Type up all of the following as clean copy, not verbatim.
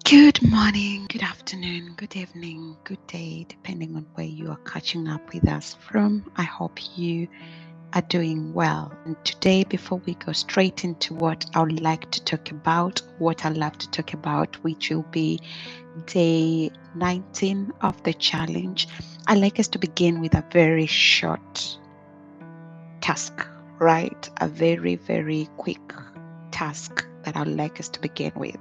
Good morning, good afternoon, good evening, good day, depending on where you are catching up with us from. I hope you are doing well. And today, before we go straight into what I would like to talk about, what I love to talk about, which will be day 19 of the challenge, I'd like us to begin with a very short task, right? A very, very quick task that I'd like us to begin with.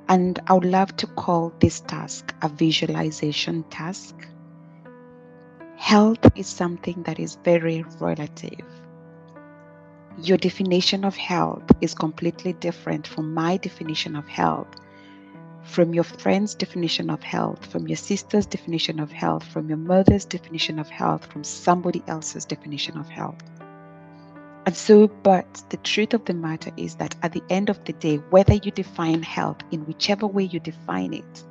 And I would love to call this task a visualization task. Health is something that is very relative. Your definition of health is completely different from my definition of health, from your friend's definition of health, from your sister's definition of health, from your mother's definition of health, from somebody else's definition of health. And so, but the truth of the matter is that at the end of the day, whether you define health in whichever way you define it,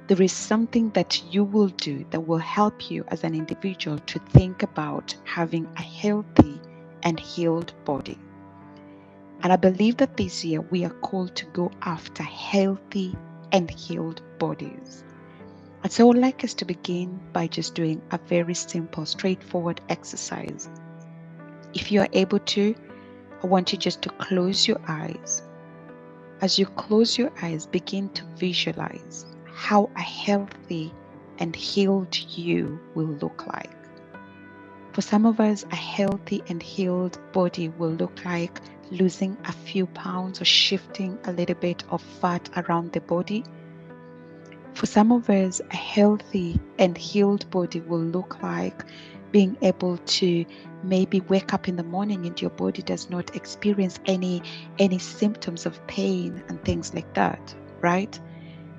there is something that you will do that will help you as an individual to think about having a healthy and healed body. And I believe that this year we are called to go after healthy and healed bodies. And so I would like us to begin by just doing a very simple, straightforward exercise. If you are able to, I want you just to close your eyes. As you close your eyes, begin to visualize how a healthy and healed you will look like. For some of us, a healthy and healed body will look like losing a few pounds or shifting a little bit of fat around the body. For some of us, a healthy and healed body will look like being able to maybe wake up in the morning and your body does not experience any symptoms of pain and things like that, right?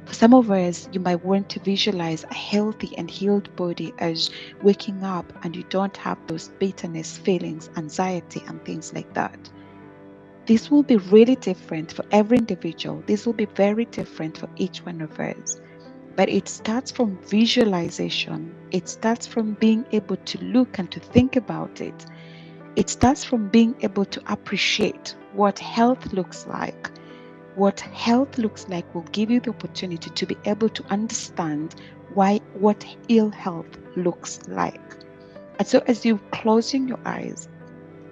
For some of us, you might want to visualize a healthy and healed body as waking up and you don't have those bitterness feelings, anxiety, and things like that. This will be really different for every individual. This will be very different for each one of us. But it starts from visualization. It starts from being able to look and to think about it. It starts from being able to appreciate what health looks like. What health looks like will give you the opportunity to be able to understand what ill health looks like. And so as you're closing your eyes,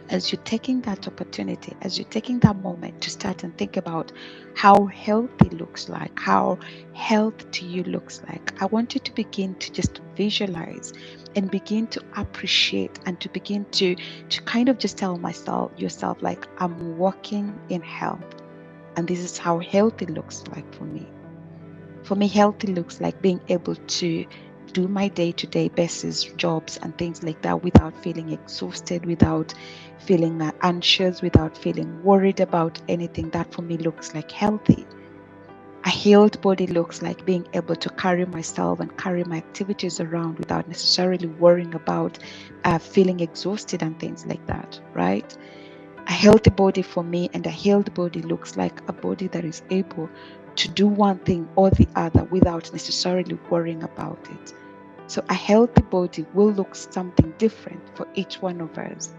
as you're taking that opportunity, as you're taking that moment to start and think about how healthy looks like, how health to you looks like, I want you to begin to just visualize and begin to appreciate and to begin to kind of just tell yourself like, I'm walking in health. And this is how healthy looks like for me. For me, healthy looks like being able to do my day-to-day basis jobs and things like that without feeling exhausted, without feeling anxious, without feeling worried about anything. That for me looks like healthy. A healed body looks like being able to carry myself and carry my activities around without necessarily worrying about feeling exhausted and things like that, right? A healthy body for me and a healed body looks like a body that is able to do one thing or the other without necessarily worrying about it. So a healthy body will look something different for each one of us.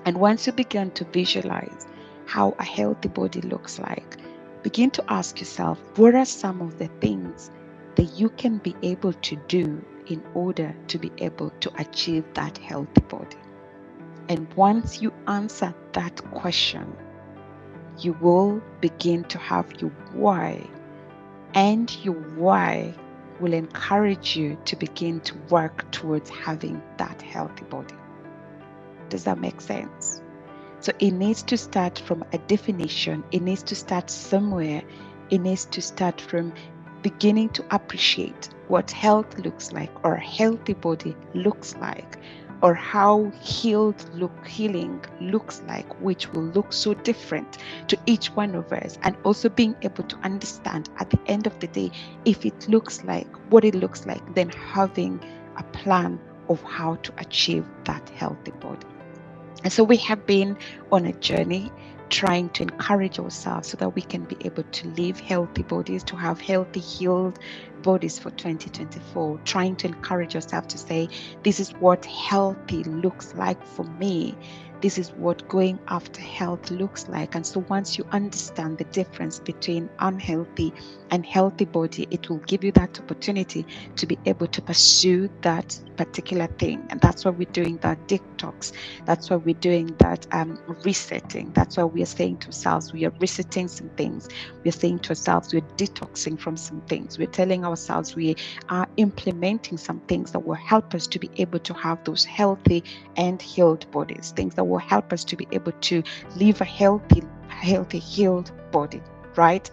And once you begin to visualize how a healthy body looks like, begin to ask yourself, what are some of the things that you can be able to do in order to be able to achieve that healthy body? And once you answer that question, you will begin to have your why, and your why will encourage you to begin to work towards having that healthy body. Does that make sense? So it needs to start from a definition, it needs to start somewhere, it needs to start from beginning to appreciate what health looks like or a healthy body looks like, or how healing looks like, which will look so different to each one of us, and also being able to understand at the end of the day if it looks like what it looks like, then having a plan of how to achieve that healthy body. And so we have been on a journey trying to encourage ourselves so that we can be able to live healthy bodies, to have healthy, healed bodies for 2024, trying to encourage ourselves to say, this is what healthy looks like for me. This is what going after health looks like. And so once you understand the difference between unhealthy and healthy body, it will give you that opportunity to be able to pursue that particular thing. And that's why we're doing that detox. That's why we're doing that resetting. That's why we are saying to ourselves, we are resetting some things. We're saying to ourselves, we're detoxing from some things. We're telling ourselves we are implementing some things that will help us to be able to have those healthy and healed bodies, things that will help us to be able to live a healthy, healthy, healed body, right?